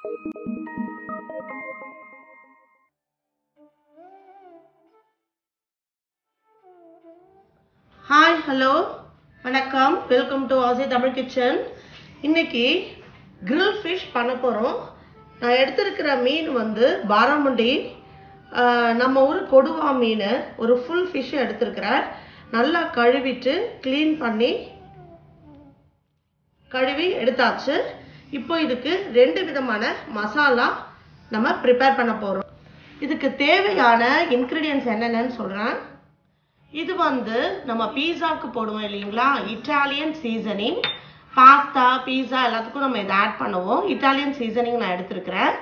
Hi, hello, வணக்கம், welcome to ஆசி Tamil kitchen. இன்னைக்கு grill fish பண்ண போகிறோம். நான் எடுத்திருக்கிற மீன் வந்து பாராமுண்டி, நம்ம ஊர் கொடுவா மீன், ஒரு ஃபுல் ஃபிஷ் எடுத்திருக்கிறேன். நல்லா கழுவிட்டு க்ளீன் பண்ணி கழுவி எடுத்தாச்சு. இப்போ இதுக்கு ரெண்டு விதமான மசாலா நம்ம ப்ரிப்பேர் பண்ண போகிறோம். இதுக்கு தேவையான இன்க்ரீடியன்ட்ஸ் என்னென்னு சொல்கிறேன். இது வந்து நம்ம பீஸாவுக்கு போடுவோம் இல்லைங்களா, இட்டாலியன் சீசனிங். பாஸ்தா, பீஸா எல்லாத்துக்கும் நம்ம இதை ஆட் பண்ணுவோம். இட்டாலியன் சீசனிங் நான் எடுத்துருக்கிறேன்.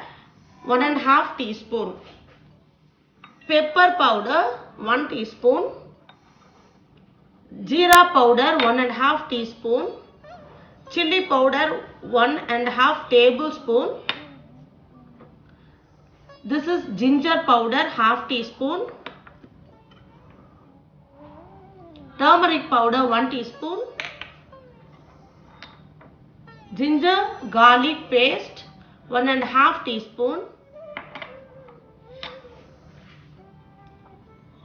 1½ teaspoon pepper powder, 1 teaspoon jeera powder, 1½ teaspoon chili powder, 1½ tablespoon. This is ginger powder, ½ teaspoon. Turmeric powder, 1 teaspoon. Ginger garlic paste, 1½ teaspoon.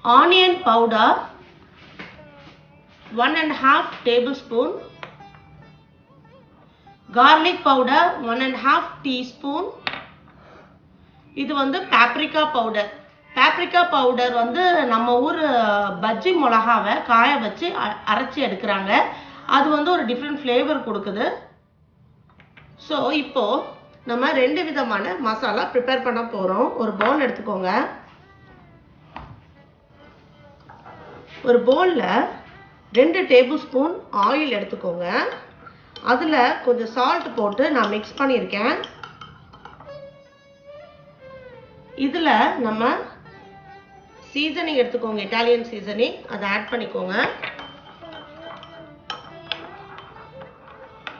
Onion powder, 1½ tablespoon. Garlic powder, 1½ teaspoon. இது வந்து paprika powder. paprika powder வந்து நம்ம ஊர் பஜ்ஜி மிளகாவை காய வச்சு அரைச்சி எடுக்கிறாங்க. அது வந்து ஒரு டிஃப்ரெண்ட் ஃப்ளேவர் கொடுக்குது. ஸோ இப்போ நம்ம ரெண்டு விதமான மசாலா ப்ரிப்பேர் பண்ண போகிறோம். ஒரு பவுல் எடுத்துக்கோங்க. ஒரு பவுலில் 2 டேபிள்ஸ்பூன் ஆயில் எடுத்துக்கோங்க. அதில் கொஞ்சம் சால்ட் போட்டு நான் மிக்ஸ் பண்ணியிருக்கேன். இதில் நம்ம சீசனிங் எடுத்துக்கோங்க, இட்டாலியன் சீசனிங், அதை ஆட் பண்ணிக்கோங்க.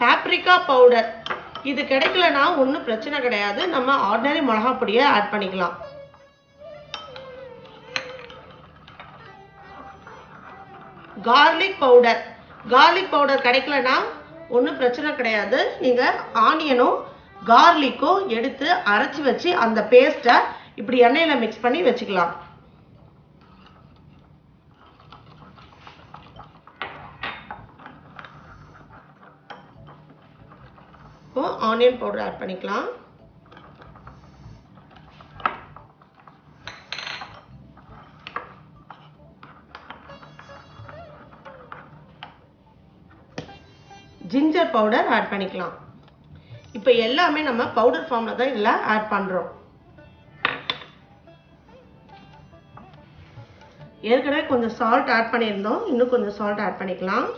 paprika பவுடர் இது கிடைக்கலனா ஒன்றும் பிரச்சனை கிடையாது, நம்ம ஆர்டினரி மிளகா பொடியை ஆட் பண்ணிக்கலாம். கார்லிக் பவுடர் கிடைக்கலனா ஒன்றும் பிரச்சனை கிடையாது. நீங்கள் ஆனியனும் கார்லிக்கும் எடுத்து அரைச்சி வச்சு அந்த பேஸ்ட்டை இப்படி எண்ணெயில் மிக்ஸ் பண்ணி வச்சுக்கலாம். இப்போ ஆனியன் பவுடர் ஆட் பண்ணிக்கலாம். ஜிஞ்சர் பவுடர் ஆட் பண்ணிக்கலாம். இப்போ எல்லாமே நம்ம பவுடர் ஃபார்ம்ல தான் இதில் ஆட் பண்ணுறோம். ஏற்கனவே கொஞ்சம் சால்ட் ஆட் பண்ணியிருந்தோம், இன்னும் கொஞ்சம் சால்ட் ஆட் பண்ணிக்கலாம்.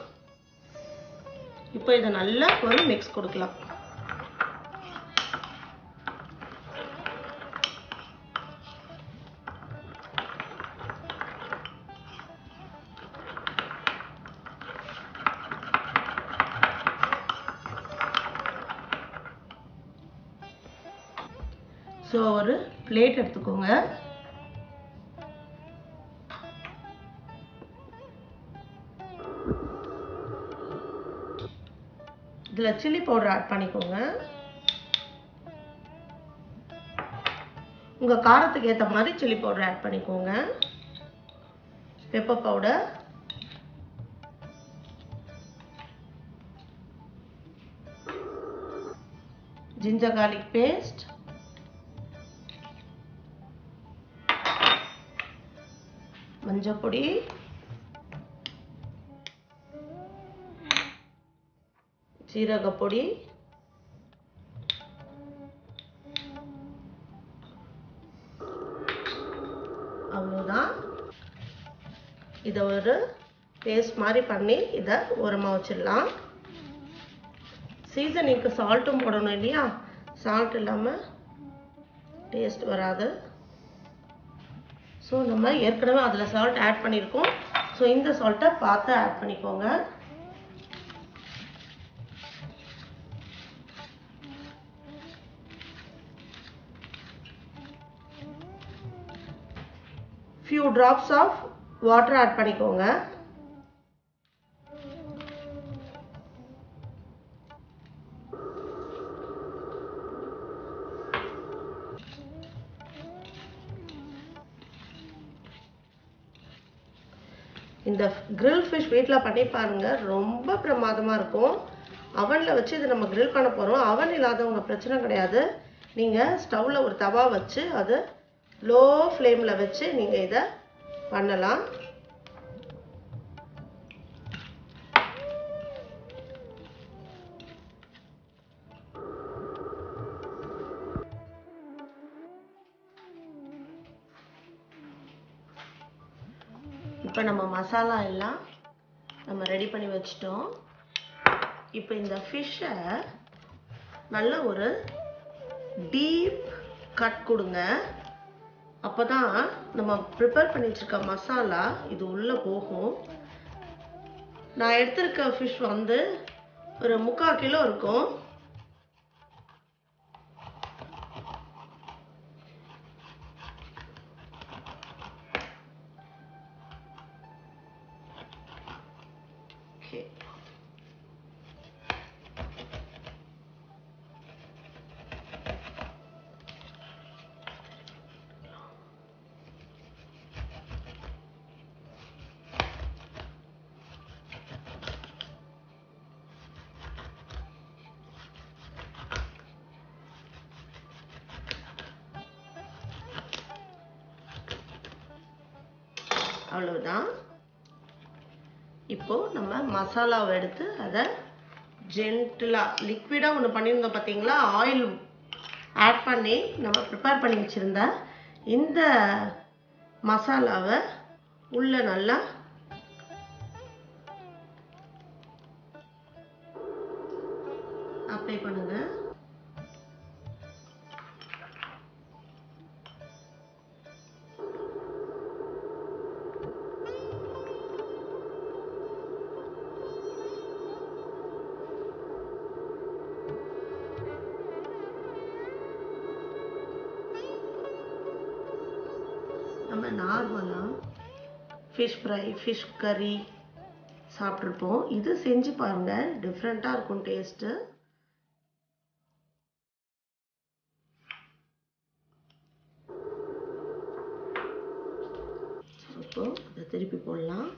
இப்போ இதை நல்லா ஒரு மிக்ஸ் கொடுக்கலாம். ஸோ ஒரு பிளேட் எடுத்துக்கோங்க. இதில் சில்லி பவுடர் ஆட் பண்ணிக்கோங்க. உங்கள் காரத்துக்கு ஏற்ற மாதிரி சில்லி பவுடர் ஆட் பண்ணிக்கோங்க. Pepper powder, ginger garlic paste, மஞ்சள் பொடி, சீரக பொடி, அவ்வளோதான். இதை ஒரு பேஸ்ட் மாதிரி பண்ணி இதை ஓரமாக வச்சிடலாம். சீசனிங்க்கு சால்ட்டும் போடணும் இல்லையா, சால்ட் இல்லாமல் டேஸ்ட் வராது. ஸோ நம்ம ஏற்கனவே அதில் சால்ட் ஆட் பண்ணியிருக்கோம். ஸோ இந்த சால்ட்டை பார்த்து ஆட் பண்ணிக்கோங்க. few drops of water add பண்ணிக்கோங்க. இந்த கிரில் ஃபிஷ் வீட்டில் பண்ணி பாருங்க, ரொம்ப பிரமாதமாக இருக்கும். அவனில் வச்சு இதை நம்ம கிரில் பண்ண போகிறோம். அவன் இல்லாதவங்க பிரச்சனை கிடையாது. நீங்கள் ஸ்டவ்வில் ஒரு தவா வச்சு அது லோ ஃப்ளேமில் வச்சு நீங்கள் இதை பண்ணலாம். இப்போ நம்ம மசாலா எல்லாம் நம்ம ரெடி பண்ணி வச்சிட்டோம். இப்போ இந்த ஃபிஷ்ஷை நல்ல ஒரு டீப் கட் கொடுங்க. அப்போ தான் நம்ம ப்ரிப்பேர் பண்ணி வச்சுருக்க மசாலா இது உள்ளே போகும். நான் எடுத்திருக்க ஃபிஷ் வந்து ஒரு 3/4 கிலோ இருக்கும். அவ்வளவுதான். இப்போ நம்ம மசாலாவை எடுத்து அதை ஜென்டிலாக லிக்விடாக ஒன்று பண்ணியிருந்தோம் பார்த்தீங்களா, ஆயில் ஆட் பண்ணி நம்ம ப்ரிப்பேர் பண்ணி வச்சுருந்த இந்த மசாலாவை உள்ள நல்லா அப்ளை பண்ணுங்க. நம்ம நார்மலாக ஃபிஷ் ஃப்ரை, ஃபிஷ் கறி சாப்பிட்ருப்போம். இது செஞ்சு பாருங்கள், டிஃப்ரெண்ட்டாக இருக்கும் டேஸ்ட்டு. இப்போ அதை திருப்பி போடலாம்.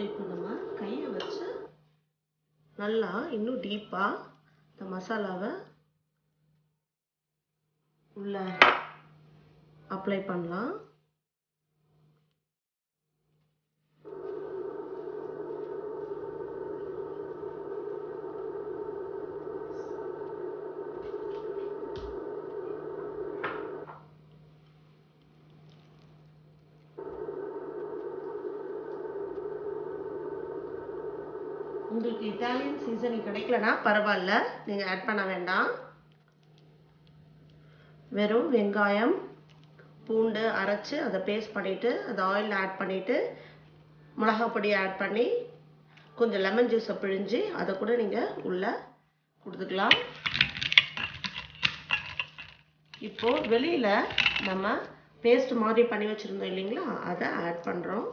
இப்போ நம்ம கையை வச்சு நல்லா இன்னும் டீப்பாக இந்த மசாலாவை உள்ள அப்ளை பண்ணலாம். உங்களுக்கு இட்டாலியன் சீசனிங் கிடைக்கலனா பரவாயில்ல, நீங்கள் ஆட் பண்ண வேண்டாம். வெறும் வெங்காயம் பூண்டு அரைச்சி அதை பேஸ்ட் பண்ணிவிட்டு அதை ஆயிலில் ஆட் பண்ணிவிட்டு மிளகாய் பொடி ஆட் பண்ணி கொஞ்சம் லெமன் ஜூஸை பிழிஞ்சு அதை கூட நீங்கள் உள்ளே கொடுத்துக்கலாம். இப்போது வெளியில் நம்ம பேஸ்ட் மாதிரி பண்ணி வச்சுருந்தோம் இல்லைங்களா, அதை ஆட் பண்ணுறோம்.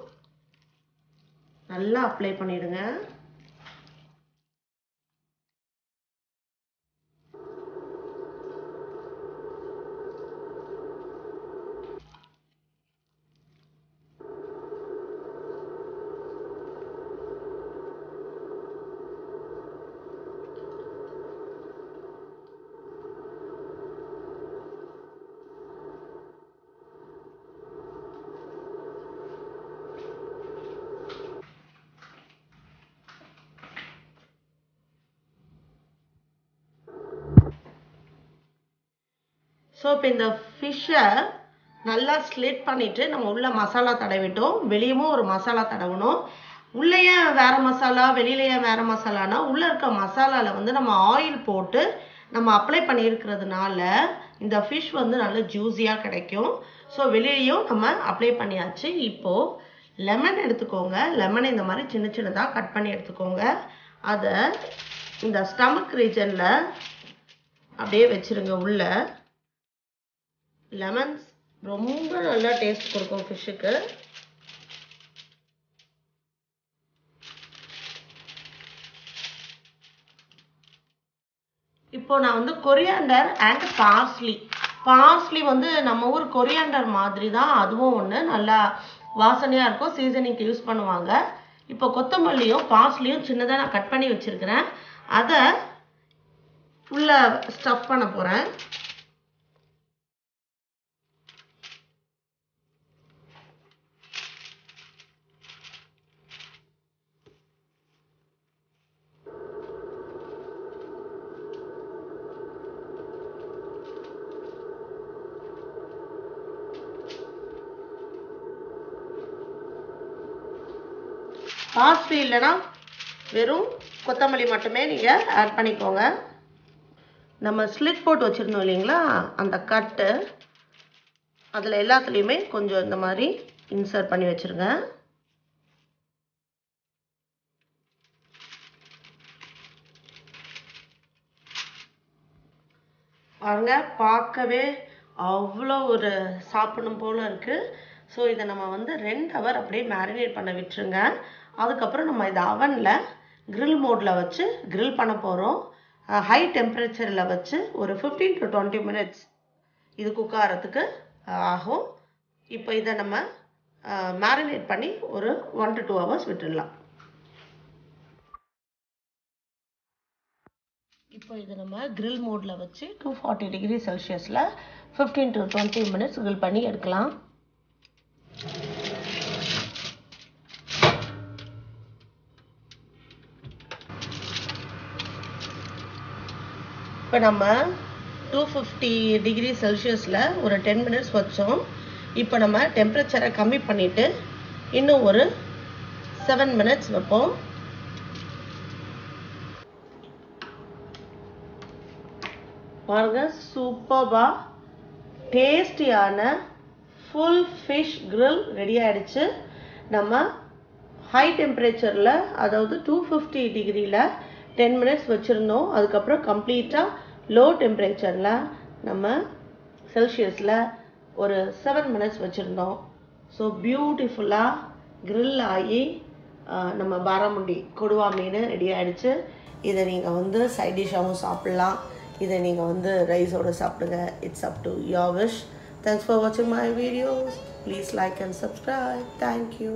நல்லா அப்ளை பண்ணிடுங்க. ஸோ இப்போ இந்த ஃபிஷ்ஷை நல்லா ஸ்லிட் பண்ணிவிட்டு நம்ம உள்ள மசாலா தடவிட்டோம், வெளியவும் ஒரு மசாலா தடவணும். உள்ளேயே வேறு மசாலா வெளியிலேயே வேறு மசாலானா உள்ளே இருக்க மசாலாவில் வந்து நம்ம ஆயில் போட்டு நம்ம அப்ளை பண்ணியிருக்கிறதுனால இந்த ஃபிஷ் வந்து நல்ல ஜூஸியாக கிடைக்கும். ஸோ வெளியேயும் நம்ம அப்ளை பண்ணியாச்சு. இப்போது லெமன் எடுத்துக்கோங்க. லெமனை இந்த மாதிரி சின்ன சின்னதாக கட் பண்ணி எடுத்துக்கோங்க. அதை இந்த ஸ்டமக் ரீஜனில் அப்படியே வச்சுருங்க. உள்ள லெமன்ஸ் ரொம்ப நல்லா டேஸ்ட் கொடுக்கும் ஃபிஷ்ஷுக்கு. இப்போ நான் வந்து கொரியாண்டர் அண்ட் பார்ஸ்லி வந்து நம்ம ஊர் கொரியாண்டர் மாதிரி தான் அதுவும் ஒன்று நல்லா வாசனையாக இருக்கும். சீசனிங்க்கு யூஸ் பண்ணுவாங்க. இப்போ கொத்தமல்லியும் பார்ஸ்லியும் சின்னதாக நான் கட் பண்ணி வச்சுருக்கிறேன். அதை ஃபுல்லா ஸ்டஃப் பண்ண போகிறேன். பார்ஸ்லி இல்லைன்னா வெறும் கொத்தமல்லி மட்டுமே நீங்கள் ஆட் பண்ணிக்கோங்க. நம்ம ஸ்லிட் போட்டு வச்சுருந்தோம் இல்லைங்களா, அந்த கட்டு அதில் எல்லாத்துலேயுமே கொஞ்சம் இந்த மாதிரி இன்சர்ட் பண்ணி வச்சுருங்க. பாருங்க, பார்க்கவே அவ்வளோ ஒரு சாப்பிடணும் போல் இருக்குது. ஸோ இதை நம்ம வந்து 2 ஹவர் அப்படியே மேரினேட் பண்ண விட்டுருங்க. அதுக்கப்புறம் நம்ம இதை அவனில் கிரில் மோடில் வச்சு கிரில் பண்ண போகிறோம். ஹை டெம்பரேச்சரில் வச்சு ஒரு 15 to 20 minutes இது குக் ஆகிறதுக்கு ஆகும். இப்போ இதை நம்ம மேரினேட் பண்ணி ஒரு 1 to 2 hours விட்டுடலாம். இப்போ இதை நம்ம கிரில் மோடில் வச்சு 240 degree Celsiusல 15 to 20 minutes கிரில் பண்ணி எடுக்கலாம். இப்போ நம்ம 250 degree Celsiusல ஒரு 10 minutes வச்சோம். இப்போ நம்ம டெம்பரேச்சரை கம்மி பண்ணிவிட்டு இன்னும் ஒரு 7 minutes வைப்போம். பாருங்க, சூப்பர்பா டேஸ்டியான ஃபுல் ஃபிஷ் கிரில் ரெடி ஆகிடுச்சு. நம்ம ஹை டெம்பரேச்சரில், அதாவது 250 டிகிரியில் 10 minutes வச்சுருந்தோம். அதுக்கப்புறம் கம்ப்ளீட்டாக லோ டெம்பரேச்சரில் நம்ம செல்சியஸில் ஒரு 7 minutes வச்சுருந்தோம். ஸோ பியூட்டிஃபுல்லாக கிரில் ஆகி நம்ம பாராமுண்டி கொடுவா மீன் ரெடி ஆகிடுச்சு. இதை நீங்கள் வந்து சைட் டிஷ்ஷாகவும் சாப்பிட்லாம். இதை நீங்கள் வந்து ரைஸோடு சாப்பிடுங்க. It's up to your wish. Thanks for watching my videos. Please like and subscribe. Thank you.